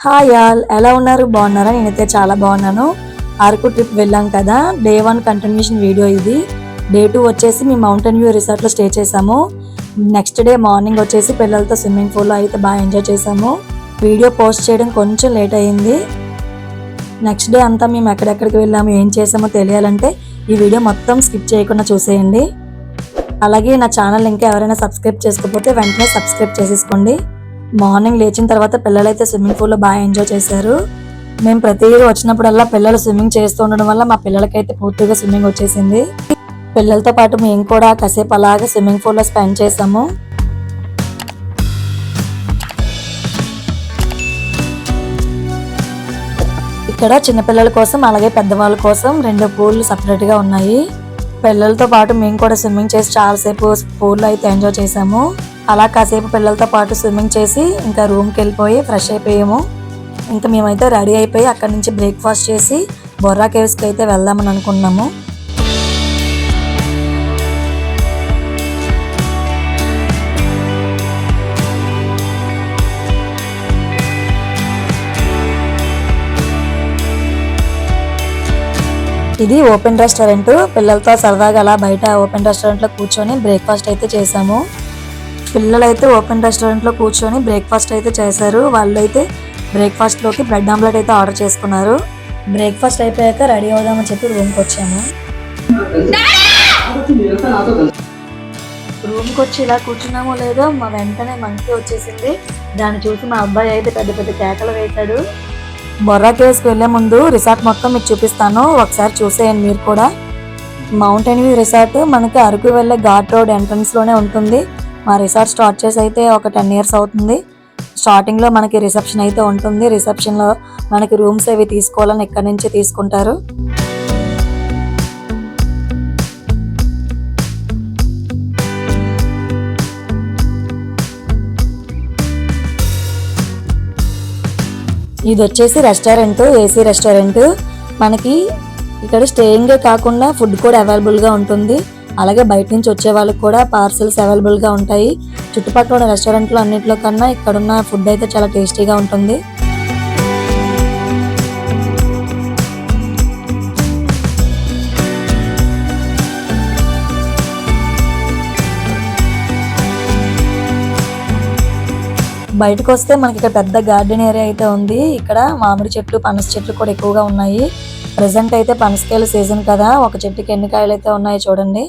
Hi all, ఎలా ఉన్నారు? బాగున్నారా? నేనైతే చాలా బాగున్నాను. అరకు ట్రిప్ వెళ్ళాం కదా, డే 1 కంటిన్యూషన్ వీడియో ఇది. డే 2 వచ్చేసి మేము మౌంటైన్ వ్యూ రిసార్ట్లో స్టే చేసాము. నెక్స్ట్ డే మార్నింగ్ వచ్చేసి పిల్లలతో స్విమ్మింగ్ పూల్లో అయితే బాగా ఎంజాయ్ చేసాము. వీడియో పోస్ట్ చేయడం కొంచెం లేట్ అయ్యింది. నెక్స్ట్ డే అంతా మేము ఎక్కడెక్కడికి వెళ్ళాము, ఏం చేసామో తెలియాలంటే ఈ వీడియో మొత్తం స్కిప్ చేయకుండా చూసేయండి. అలాగే నా ఛానల్ ఇంకా ఎవరైనా సబ్స్క్రైబ్ చేసుకోకపోతే వెంటనే సబ్స్క్రైబ్ చేసేసుకోండి. మార్నింగ్ లేచిన తర్వాత పిల్లలైతే స్విమ్మింగ్ పూల్లో బాగా ఎంజాయ్ చేశారు. మేము ప్రతి వచ్చినప్పుడల్లా పిల్లలు స్విమ్మింగ్ చేస్తూ ఉండడం వల్ల మా పిల్లలకైతే పూర్తిగా స్విమ్మింగ్ వచ్చేసింది. పిల్లలతో పాటు మేము కూడా కాసేపు అలాగే స్విమ్మింగ్ పూల్లో స్పెండ్ చేసాము. ఇక్కడ చిన్నపిల్లల కోసం అలాగే పెద్దవాళ్ళ కోసం 2 పూల్లు సపరేట్గా ఉన్నాయి. పిల్లలతో పాటు మేము కూడా స్విమ్మింగ్ చేసి చాలాసేపు పూల్లో అయితే ఎంజాయ్ చేసాము. అలా కాసేపు పిల్లలతో పాటు స్విమ్మింగ్ చేసి ఇంకా రూమ్కి వెళ్ళిపోయి ఫ్రెష్ అయిపోయాము. ఇంకా మేమైతే రెడీ అయిపోయి అక్కడి నుంచి బ్రేక్ఫాస్ట్ చేసి బొర్రా కేవ్స్కి అయితే వెళ్దామని అనుకున్నాము. ఇది ఓపెన్ రెస్టారెంట్. పిల్లలతో సరదాగా అలా బయట ఓపెన్ రెస్టారెంట్లో కూర్చొని బ్రేక్ఫాస్ట్ అయితే చేసాము. పిల్లలైతే ఓపెన్ రెస్టారెంట్లో కూర్చొని బ్రేక్ఫాస్ట్ అయితే చేశారు. వాళ్ళైతే బ్రేక్ఫాస్ట్లోకి బ్రెడ్ ఆమ్లెట్ అయితే ఆర్డర్ చేసుకున్నారు. బ్రేక్ఫాస్ట్ అయిపోయాక రెడీ అవుదామని చెప్పి రూమ్కి వచ్చాము. రూమ్కి వచ్చి ఇలా కూర్చున్నామో లేదో మా వెంటనే మంకీ వచ్చేసింది. దాన్ని చూసి మా అబ్బాయి అయితే పెద్ద పెద్ద కేకలు వేశాడు. బొర్రా కేవ్స్కి వెళ్ళే ముందు రిసార్ట్ మొత్తం మీకు చూపిస్తాను, ఒకసారి చూసేయండి మీరు కూడా. మౌంటైన్ వ్యూ రిసార్ట్ మనకి అరకు వెళ్ళే ఘాట్ రోడ్ ఎంట్రన్స్లోనే ఉంటుంది. మా రిసార్ట్ స్టార్ట్ చేసి అయితే ఒక 10 years అవుతుంది. స్టార్టింగ్లో మనకి రిసెప్షన్ అయితే ఉంటుంది. రిసెప్షన్లో మనకి రూమ్స్ అవి తీసుకోవాలని ఇక్కడి నుంచి తీసుకుంటారు. ఇది వచ్చేసి రెస్టారెంట్, ఏసీ రెస్టారెంట్. మనకి ఇక్కడ స్టేయింగే కాకుండా ఫుడ్ కూడా అవైలబుల్గా ఉంటుంది. అలాగే బయట నుంచి వచ్చే వాళ్ళకి కూడా పార్సల్స్ అవైలబుల్గా ఉంటాయి. చుట్టుపక్కల ఉన్న రెస్టారెంట్లో అన్నింటిలో కన్నా ఇక్కడున్న ఫుడ్ అయితే చాలా టేస్టీగా ఉంటుంది. బయటకు వస్తే మనకి ఇక్కడ పెద్ద గార్డెన్ ఏరియా అయితే ఉంది. ఇక్కడ మామిడి చెట్లు, పనస చెట్లు కూడా ఎక్కువగా ఉన్నాయి. ప్రెసెంట్ అయితే పనసకాయల సీజన్ కదా, ఒక చెట్టుకి ఎన్ని కాయలు అయితే ఉన్నాయి చూడండి.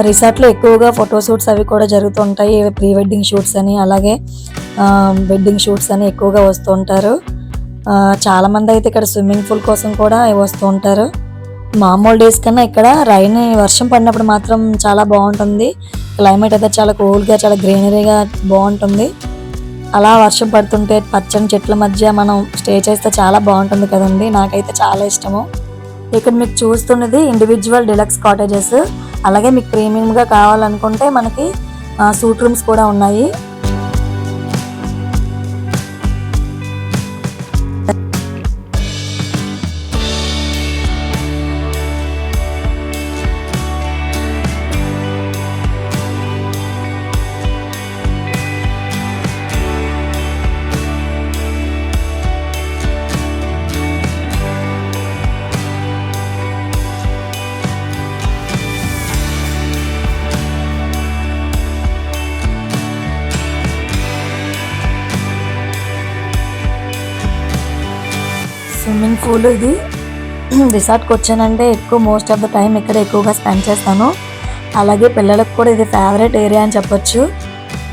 రిసార్ట్లో ఎక్కువగా ఫోటో షూట్స్ అవి కూడా జరుగుతుంటాయి. ప్రీ వెడ్డింగ్ షూట్స్ అని అలాగే వెడ్డింగ్ షూట్స్ అని ఎక్కువగా వస్తూ ఉంటారు. చాలామంది అయితే ఇక్కడ స్విమ్మింగ్ పూల్ కోసం కూడా వస్తూ ఉంటారు. మామూలు డేస్ కన్నా ఇక్కడ వర్షం పడినప్పుడు మాత్రం చాలా బాగుంటుంది. క్లైమేట్ అయితే చాలా కూల్గా, చాలా గ్రీనరీగా బాగుంటుంది. అలా వర్షం పడుతుంటే పచ్చని చెట్ల మధ్య మనం స్టే చేస్తే చాలా బాగుంటుంది కదండి. నాకైతే చాలా ఇష్టము. ఇక్కడ మీకు చూస్తున్నది ఇండివిజువల్ డిలక్స్ కాటేజెస్. అలాగే మీకు ప్రీమియంగా కావాలనుకుంటే మనకి సూట్ రూమ్స్ కూడా ఉన్నాయి. స్విమ్మింగ్ పూల్ ఇది. రిసార్ట్కి వచ్చానంటే మోస్ట్ ఆఫ్ ద టైం ఇక్కడ ఎక్కువగా స్పెండ్ చేస్తాను. అలాగే పిల్లలకు కూడా ఇది ఫేవరెట్ ఏరియా అని చెప్పొచ్చు.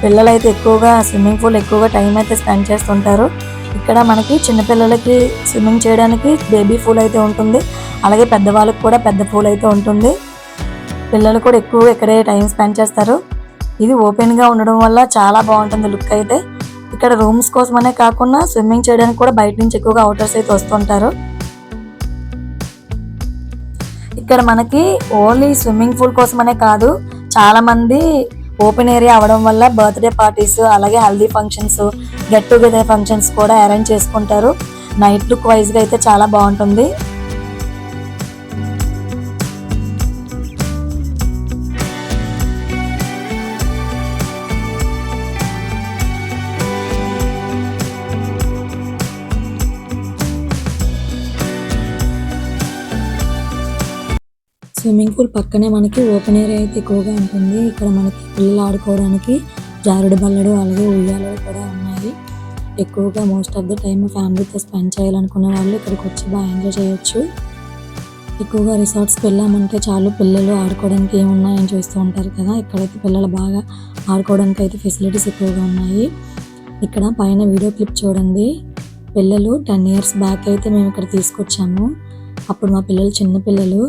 పిల్లలు అయితే ఎక్కువగా స్విమ్మింగ్ పూల్ ఎక్కువగా టైం అయితే స్పెండ్ చేస్తుంటారు. ఇక్కడ మనకి చిన్నపిల్లలకి స్విమ్మింగ్ చేయడానికి బేబీ పూల్ అయితే ఉంటుంది. అలాగే పెద్దవాళ్ళకి కూడా పెద్ద పూల్ అయితే ఉంటుంది. పిల్లలు కూడా ఎక్కువగా ఇక్కడే టైం స్పెండ్ చేస్తారు. ఇది ఓపెన్గా ఉండడం వల్ల చాలా బాగుంటుంది లుక్ అయితే. ఇక్కడ రూమ్స్ కోసమనే కాకుండా స్విమ్మింగ్ చేయడానికి కూడా బయట నుంచి ఎక్కువగా అవుటర్స్ అయితే వస్తుంటారు. ఇక్కడ మనకి ఓన్లీ స్విమ్మింగ్ పూల్ కోసమనే కాదు, చాలా మంది ఓపెన్ ఏరియా అవడం వల్ల బర్త్డే పార్టీస్, అలాగే haldi functions, get together functions కూడా అరేంజ్ చేసుకుంటారు. నైట్ లుక్ వైజ్ గా అయితే చాలా బాగుంటుంది. స్విమ్మింగ్ పూల్ పక్కనే మనకి ఓపెన్ ఏరియా అయితే ఎక్కువగా ఉంటుంది. ఇక్కడ మనకి పిల్లలు ఆడుకోవడానికి జారుడు బల్లలు, అలాగే ఉయ్యాలలు కూడా ఉన్నాయి. ఎక్కువగా మోస్ట్ ఆఫ్ ద టైమ్ ఫ్యామిలీతో స్పెండ్ చేయాలనుకున్న వాళ్ళు ఇక్కడికి వచ్చి బాగా ఎంజాయ్ చేయొచ్చు. ఎక్కువగా రిసార్ట్స్కి వెళ్ళామంటే చాలు, పిల్లలు ఆడుకోవడానికి ఏమున్నాయని చూస్తూ ఉంటారు కదా. ఇక్కడైతే పిల్లలు బాగా ఆడుకోవడానికి అయితే ఫెసిలిటీస్ ఎక్కువగా ఉన్నాయి. ఇక్కడ పైన వీడియో క్లిప్ చూడండి. పిల్లలు 10 years బ్యాక్ అయితే మేము ఇక్కడ తీసుకొచ్చాము. అప్పుడు మా పిల్లలు చిన్న పిల్లలు.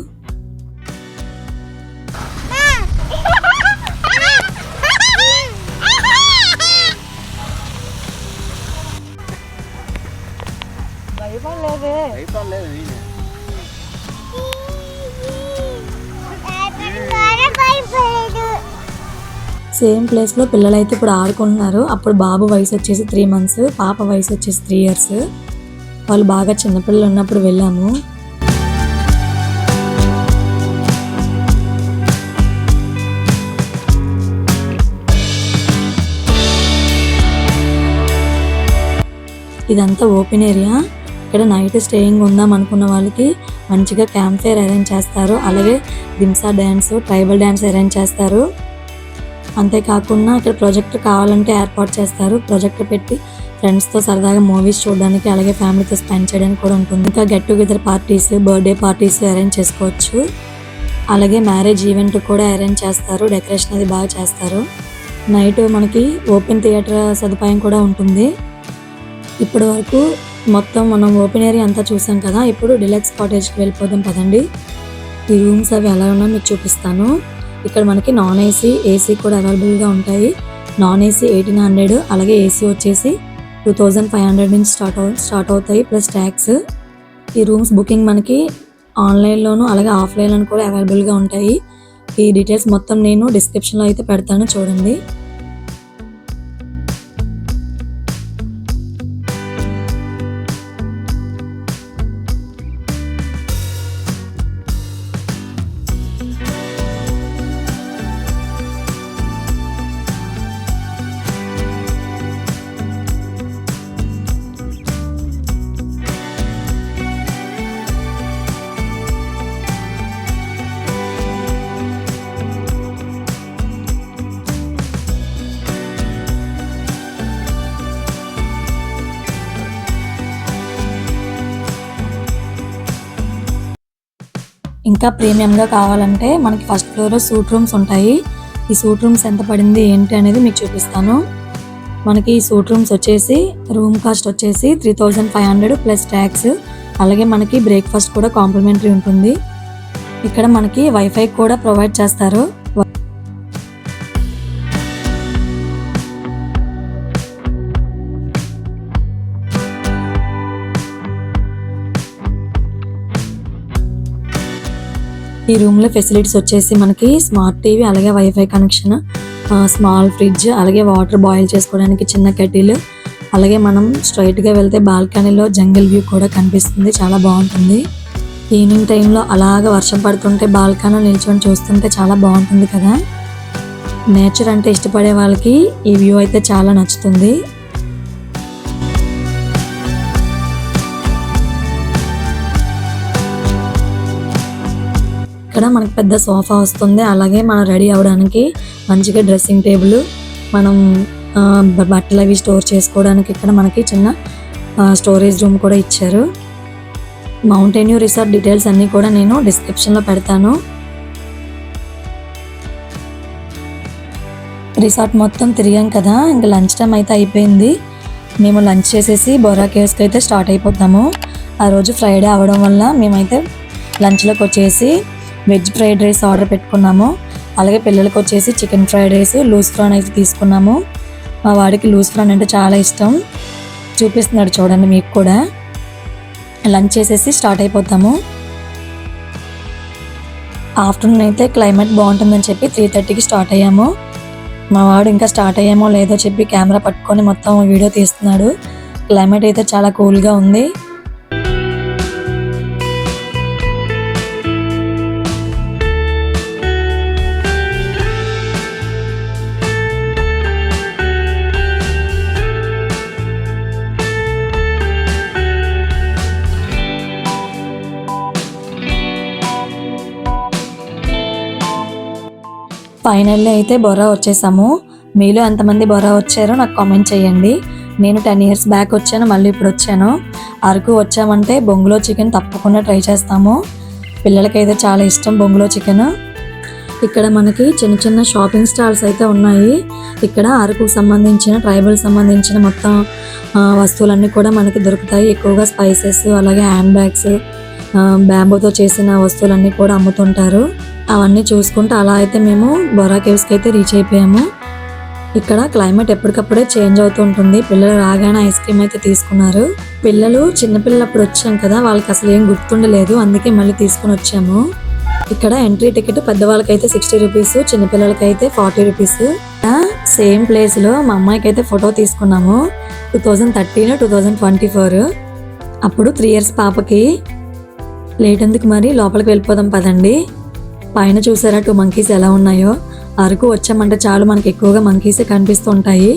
సేమ్ ప్లేస్ లో పిల్లలైతే ఇప్పుడు ఆడుకుంటున్నారు. అప్పుడు బాబు వయసు వచ్చేసి 3 months, పాప వయసు వచ్చేసి 3 years. వాళ్ళు బాగా చిన్నపిల్లలు ఉన్నప్పుడు వెళ్ళాము. ఇదంతా ఓపెన్ ఏరియా. ఇక్కడ నైట్ స్టేయింగ్ ఉందాం అనుకున్న వాళ్ళకి మంచిగా క్యాంప్ ఫైర్ అరేంజ్ చేస్తారు. అలాగే Dhimsa dance, tribal dance arrange చేస్తారు. అంతేకాకుండా ఇక్కడ ప్రొజెక్టర్ కావాలంటే ఏర్పాటు చేస్తారు. ప్రొజెక్టర్ పెట్టి ఫ్రెండ్స్తో సరదాగా మూవీస్ చూడడానికి, అలాగే ఫ్యామిలీతో స్పెండ్ చేయడానికి కూడా ఉంటుంది. ఇంకా get together parties, birthday parties arrange చేసుకోవచ్చు. అలాగే మ్యారేజ్ ఈవెంట్ కూడా అరేంజ్ చేస్తారు. డెకరేషన్ అది బాగా చేస్తారు. నైట్ మనకి ఓపెన్ థియేటర్ సదుపాయం కూడా ఉంటుంది. ఇప్పటి వరకు మొత్తం మనం ఓపెన్ ఏరియా అంతా చూసాం కదా. ఇప్పుడు డిలక్స్ కాటేజ్కి వెళ్ళిపోదాం పదండి. ఈ రూమ్స్ అవి ఎలా ఉన్నా మీకు చూపిస్తాను. ఇక్కడ మనకి నాన్ ఏసీ, ఏసీ కూడా అవైలబుల్గా ఉంటాయి. నాన్ ఏసీ 1800, అలాగే ఏసీ వచ్చేసి 2500 నుంచి స్టార్ట్ అవుతాయి ప్లస్ ట్యాక్స్. ఈ రూమ్స్ బుకింగ్ మనకి ఆన్లైన్లోను అలాగే ఆఫ్లైన్లోను కూడా అవైలబుల్గా ఉంటాయి. ఈ డీటెయిల్స్ మొత్తం నేను డిస్క్రిప్షన్లో అయితే పెడతాను, చూడండి. ఇంకా ప్రీమియంగా కావాలంటే మనకి ఫస్ట్ ఫ్లోర్లో సూట్ రూమ్స్ ఉంటాయి. ఈ సూట్ రూమ్స్ ఎంత పడింది ఏంటి అనేది మీకు చూపిస్తాను. మనకి ఈ సూట్ రూమ్స్ వచ్చేసి రూమ్ కాస్ట్ వచ్చేసి 3500 ప్లస్ ట్యాక్స్. అలాగే మనకి బ్రేక్ఫాస్ట్ కూడా కాంప్లిమెంటరీ ఉంటుంది. ఇక్కడ మనకి వైఫై కూడా ప్రొవైడ్ చేస్తారు. ఈ రూమ్లో ఫెసిలిటీస్ వచ్చేసి మనకి స్మార్ట్ టీవీ, అలాగే వైఫై కనెక్షన్, స్మాల్ ఫ్రిడ్జ్, అలాగే వాటర్ బాయిల్ చేసుకోవడానికి చిన్న కెటిల్, అలాగే మనం స్ట్రైట్గా వెళ్తే బాల్కనీలో జంగల్ వ్యూ కూడా కనిపిస్తుంది, చాలా బాగుంటుంది. ఈవినింగ్ టైంలో అలాగ వర్షం పడుతుంటే బాల్కనీలో నిల్చొని చూస్తుంటే చాలా బాగుంటుంది కదా. నేచర్ అంటే ఇష్టపడే వాళ్ళకి ఈ వ్యూ అయితే చాలా నచ్చుతుంది. ఇక్కడ మనకి పెద్ద సోఫా వస్తుంది. అలాగే మనం రెడీ అవ్వడానికి మంచిగా డ్రెస్సింగ్ టేబుల్, మనం బట్టలు అవి స్టోర్ చేసుకోవడానికి ఇక్కడ మనకి చిన్న స్టోరేజ్ రూమ్ కూడా ఇచ్చారు. మౌంటైన్ వ్యూ రిసార్ట్ డీటెయిల్స్ అన్నీ కూడా నేను డిస్క్రిప్షన్లో పెడతాను. రిసార్ట్ మొత్తం తిరిగాం కదా, ఇంకా లంచ్ టైం అయితే అయిపోయింది. మేము లంచ్ చేసేసి బొర్రా కేవ్స్కి అయితే స్టార్ట్ అయిపోతాము. ఆ రోజు ఫ్రైడే అవడం వల్ల మేమైతే లంచ్లోకి వచ్చేసి వెజ్ ఫ్రైడ్ రైస్ ఆర్డర్ పెట్టుకున్నాము. అలాగే పిల్లలకి వచ్చేసి చికెన్ ఫ్రైడ్ రైస్, లూజ్ ఫ్రాన్ అయితే తీసుకున్నాము. మా వాడికి లూజ్ ఫ్రాన్ అంటే చాలా ఇష్టం, చూపిస్తున్నాడు చూడండి మీకు కూడా. లంచ్ చేసేసి స్టార్ట్ అయిపోతాము. ఆఫ్టర్నూన్ అయితే క్లైమేట్ బాగుంటుందని చెప్పి 3:30కి స్టార్ట్ అయ్యాము. మా వాడు ఇంకా స్టార్ట్ అయ్యామో లేదో చెప్పి కెమెరా పట్టుకొని మొత్తం వీడియో తీస్తున్నాడు. క్లైమేట్ అయితే చాలా కూల్గా ఉంది. ఫైనల్లీ అయితే బొర్రా వచ్చేసాము. మీలో ఎంతమంది బొర్రా వచ్చారో నాకు కామెంట్ చేయండి. నేను 10 years బ్యాక్ వచ్చాను, మళ్ళీ ఇప్పుడు వచ్చాను. అరకు వచ్చామంటే బొంగులో చికెన్ తప్పకుండా ట్రై చేస్తాము. పిల్లలకైతే చాలా ఇష్టం బొంగులో చికెన్. ఇక్కడ మనకి చిన్న చిన్న షాపింగ్ స్టాల్స్ అయితే ఉన్నాయి. ఇక్కడ అరకుకు సంబంధించిన ట్రైబల్ సంబంధించిన మొత్తం వస్తువులన్నీ కూడా మనకి దొరుకుతాయి. ఎక్కువగా స్పైసెస్, అలాగే హ్యాండ్ బ్యాగ్స్, బ్యాంబూతో చేసిన వస్తువులన్నీ కూడా అమ్ముతుంటారు. అవన్నీ చూసుకుంటూ అలా అయితే మేము బొర్రా కేవ్స్కి అయితే రీచ్ అయిపోయాము. ఇక్కడ క్లైమేట్ ఎప్పటికప్పుడే చేంజ్ అవుతూ ఉంటుంది. పిల్లలు రాగానే ఐస్ క్రీమ్ అయితే తీసుకున్నారు. పిల్లలు చిన్నపిల్లలు అప్పుడు వచ్చాం కదా, వాళ్ళకి అసలు ఏం గుర్తుండలేదు, అందుకే మళ్ళీ తీసుకుని వచ్చాము. ఇక్కడ ఎంట్రీ టికెట్ పెద్దవాళ్ళకైతే 60 రూపీస్, చిన్నపిల్లలకైతే 40 రూపీస్. సేమ్ ప్లేస్లో మా అమ్మాయికి అయితే ఫోటో తీసుకున్నాము. 2013, 2024 అప్పుడు 3 years పాపకి. లేట్ ఎందుకు మరి లోపలికి వెళ్ళిపోదాం పదండి. పైన చూసారా 2 monkeys ఎలా ఉన్నాయో. అరకు వచ్చామంటే చాలు మనకి ఎక్కువగా మంకీసే కనిపిస్తూ ఉంటాయి.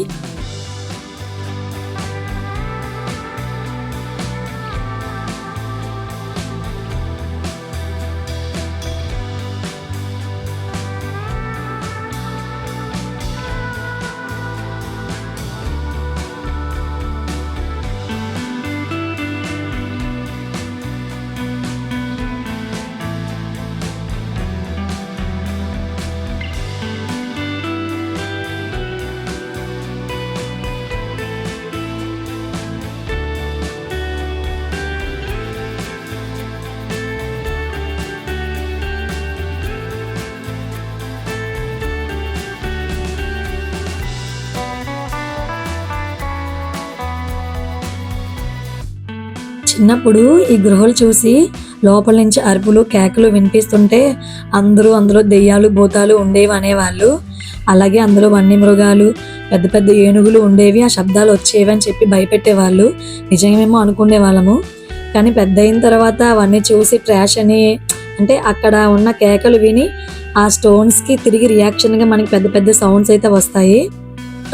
చిన్నప్పుడు ఈ గృహలు చూసి లోపల నుంచి అరుపులు, కేకలు వినిపిస్తుంటే అందులో దెయ్యాలు, భూతాలు ఉండేవి అనేవాళ్ళు. అలాగే అందులో వన్యమృగాలు, పెద్ద పెద్ద ఏనుగులు ఉండేవి, ఆ శబ్దాలు వచ్చేవి అని చెప్పి భయపెట్టేవాళ్ళు. నిజమేమో అనుకునే వాళ్ళము. కానీ పెద్ద అయిన తర్వాత అవన్నీ చూసి ట్రాష్ అని, అంటే అక్కడ ఉన్న కేకలు విని ఆ స్టోన్స్కి తిరిగి రియాక్షన్గా మనకి పెద్ద పెద్ద సౌండ్స్ అయితే వస్తాయి.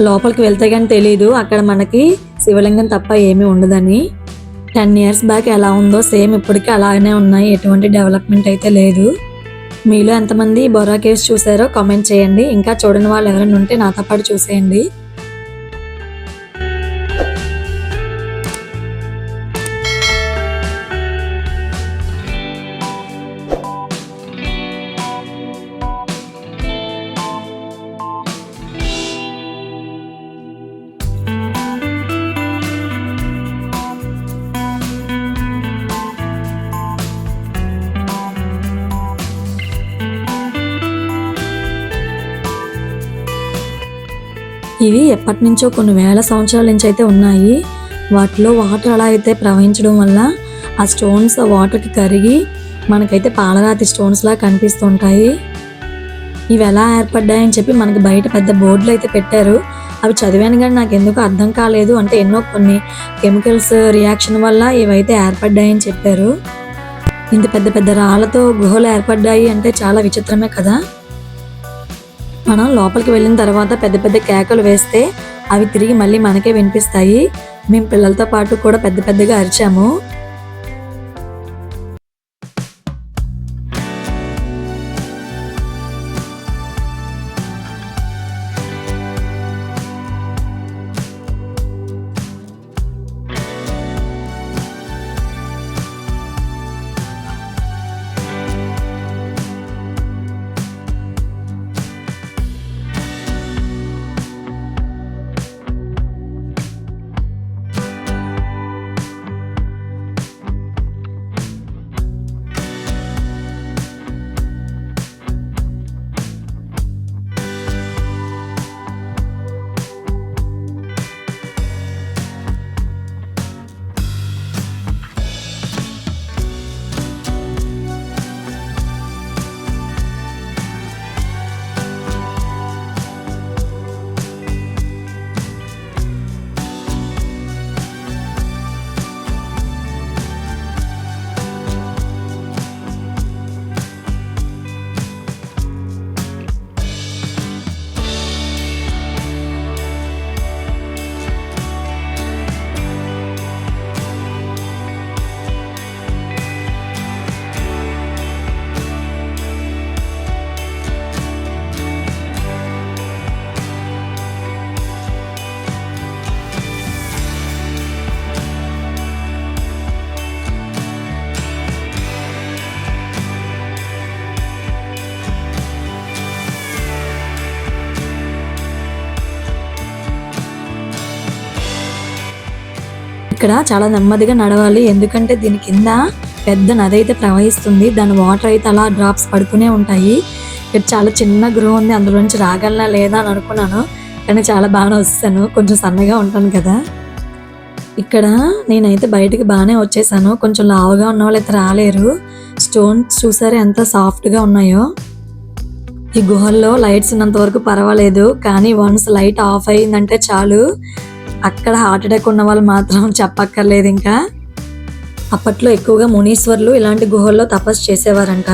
లోపలికి వెళ్తే కానీ తెలీదు అక్కడ మనకి శివలింగం తప్ప ఏమీ ఉండదని. 10 years బ్యాక్ ఎలా ఉందో సేమ్ ఇప్పటికీ అలానే ఉన్నాయి, ఎటువంటి డెవలప్మెంట్ అయితే లేదు. మీలో ఎంతమంది బొర్రా కేవ్స్ చూసారో కామెంట్ చేయండి. ఇంకా చూడని వాళ్ళు ఎవరైనా ఉంటే నాతో పాటు చూసేయండి. ఇవి ఎప్పటి నుంచో కొన్ని వేల సంవత్సరాల నుంచి అయితే ఉన్నాయి. వాటిలో వాటర్ అలా అయితే ప్రవహించడం వల్ల ఆ స్టోన్స్ ఆ వాటర్కి కరిగి మనకైతే పాలరాతి స్టోన్స్ లా కనిపిస్తుంటాయి. ఇవి ఎలా ఏర్పడ్డాయని చెప్పి మనకి బయట పెద్ద బోర్డులు అయితే పెట్టారు. అవి చదివాను కానీ నాకు ఎందుకు అర్థం కాలేదు. అంటే ఎన్నో కొన్ని కెమికల్స్ రియాక్షన్ వల్ల ఇవైతే ఏర్పడ్డాయని చెప్పారు. ఇంత పెద్ద పెద్ద రాళ్ళతో గుహలు ఏర్పడ్డాయి అంటే చాలా విచిత్రమే కదా. మనం లోపలికి వెళ్ళిన తర్వాత పెద్ద పెద్ద కేకలు వేస్తే అవి తిరిగి మళ్ళీ మనకే వినిపిస్తాయి. మేము పిల్లలతో పాటు కూడా పెద్ద పెద్దగా అరిచాము. ఇక్కడ చాలా నెమ్మదిగా నడవాలి, ఎందుకంటే దీని కింద పెద్ద నది అయితే ప్రవహిస్తుంది. దాని వాటర్ అయితే అలా డ్రాప్స్ పడుతూనే ఉంటాయి. ఇక్కడ చాలా చిన్న గృహ ఉంది, అందులో నుంచి రాగలనా లేదా అని అనుకున్నాను, కానీ చాలా బాగా వస్తాను, కొంచెం సన్నగా ఉంటాను కదా. ఇక్కడ నేనైతే బయటికి బాగానే వచ్చేసాను. కొంచెం లావుగా ఉన్న వాళ్ళు అయితే రాలేరు. స్టోన్స్ చూసారా ఎంత సాఫ్ట్గా ఉన్నాయో. ఈ గుహల్లో లైట్స్ ఉన్నంత వరకు పర్వాలేదు, కానీ వన్స్ లైట్ ఆఫ్ అయిందంటే చాలు, అక్కడ హార్ట్ అటాక్ ఉన్న వాళ్ళు మాత్రం చెప్పక్కర్లేదు. ఇంకా అప్పట్లో ఎక్కువగా మునీశ్వర్లు ఇలాంటి గుహల్లో తపస్సు చేసేవారంట.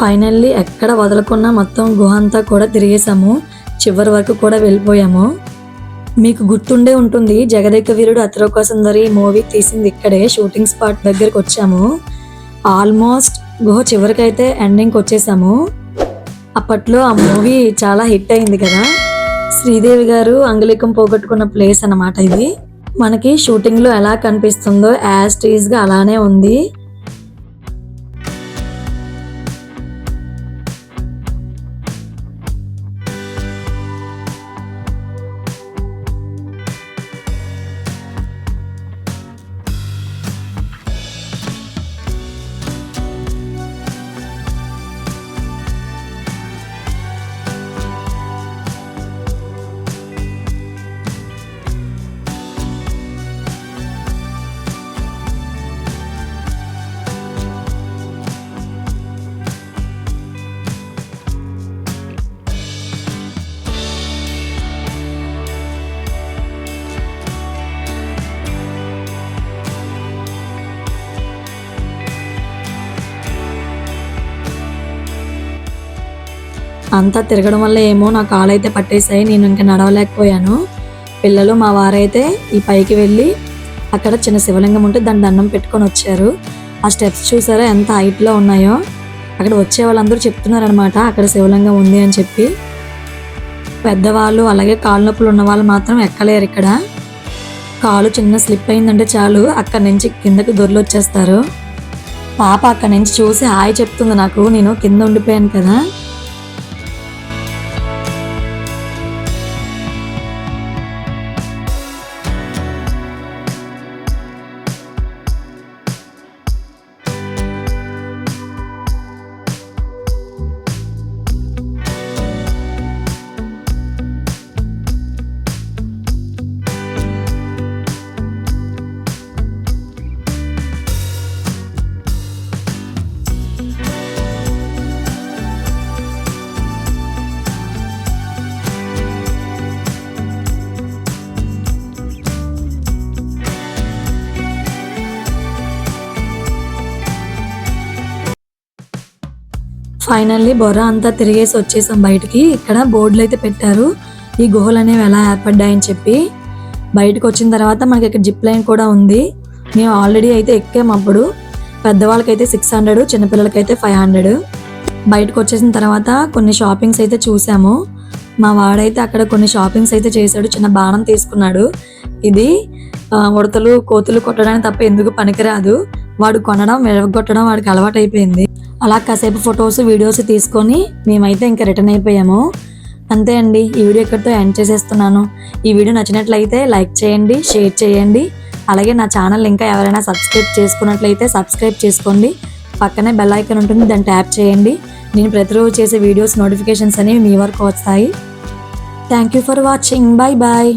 ఫైనల్లీ ఎక్కడ వదలకున్నా మొత్తం గుహ అంతా కూడా తిరిగేసాము, చివరి వరకు కూడా వెళ్ళిపోయాము. మీకు గుర్తుండే ఉంటుంది, జగదేక వీరుడు అతిలోక సుందరి మూవీ తీసింది ఇక్కడే, షూటింగ్ స్పాట్ దగ్గరకు వచ్చాము. ఆల్మోస్ట్ గుహ చివరికైతే ఎండింగ్కి వచ్చేసాము. అప్పట్లో ఆ మూవీ చాలా హిట్ అయింది కదా. శ్రీదేవి గారు అంగుళీకం పోగొట్టుకున్న ప్లేస్ అన్నమాట ఇది. మనకి షూటింగ్ లో ఎలా కనిపిస్తుందో యాజ్ టీజ్ గా అలానే ఉంది. అంతా తిరగడం వల్ల ఏమో నా కాళ్ళు అయితే పట్టేశాయి, నేను ఇంకా నడవలేకపోయాను. పిల్లలు మా వారైతే ఈ పైకి వెళ్ళి అక్కడ చిన్న శివలింగం ఉంటే దాన్ని దండం పెట్టుకొని వచ్చారు. ఆ స్టెప్స్ చూసారా ఎంత హైట్లో ఉన్నాయో. అక్కడ వచ్చే వాళ్ళందరూ చెప్తున్నారనమాట అక్కడ శివలింగం ఉంది అని చెప్పి. పెద్దవాళ్ళు అలాగే కాళ్ళ నొప్పులు ఉన్న వాళ్ళు మాత్రం ఎక్కలేరు. ఇక్కడ కాలు చిన్న స్లిప్ అయిందంటే చాలు అక్కడి నుంచి కిందకి దొర్లొచ్చేస్తారు. పాప అక్కడి నుంచి చూసి హాయ్ చెప్తుంది నాకు, నేను కింద ఉండిపోయాను కదా. ఫైనల్లీ బొర్ర అంతా తిరిగేసి వచ్చేసాం బయటికి. ఇక్కడ బోర్డులు అయితే పెట్టారు ఈ గుహలు అనేవి ఎలా ఏర్పడ్డాయని చెప్పి. బయటకు వచ్చిన తర్వాత మనకి ఇక్కడ జిప్ లైన్ కూడా ఉంది. మేము ఆల్రెడీ అయితే ఎక్కాము. అప్పుడు పెద్దవాళ్ళకైతే 600, చిన్నపిల్లలకైతే 500. బయటకు వచ్చేసిన తర్వాత కొన్ని షాపింగ్స్ అయితే చూసాము. మా వాడైతే అక్కడ కొన్ని షాపింగ్స్ అయితే చేశాడు, చిన్న బాణం తీసుకున్నాడు. ఇది ఉడతలు కోతులు కొట్టడానికి తప్ప ఎందుకు పనికిరాదు, వాడు కొనడం వెరగొట్టడం వాడికి అలవాటు అయిపోయింది. అలా కాసేపు ఫొటోస్ వీడియోస్ తీసుకొని మేమైతే ఇంకా రిటర్న్ అయిపోయాము. అంతే అండి, ఈ వీడియో ఇక్కడితో ఎండ్ చేసేస్తున్నాను. ఈ వీడియో నచ్చినట్లయితే లైక్ చేయండి, షేర్ చేయండి. అలాగే నా ఛానల్ ఇంకా ఎవరైనా సబ్స్క్రైబ్ చేసుకున్నట్లయితే సబ్స్క్రైబ్ చేసుకోండి. పక్కనే బెల్ ఐకాన్ ఉంటుంది, దాన్ని ట్యాప్ చేయండి. నేను ప్రతిరోజు చేసే వీడియోస్ నోటిఫికేషన్స్ అనేవి మీ వరకు వస్తాయి. Thank you for watching. Bye bye.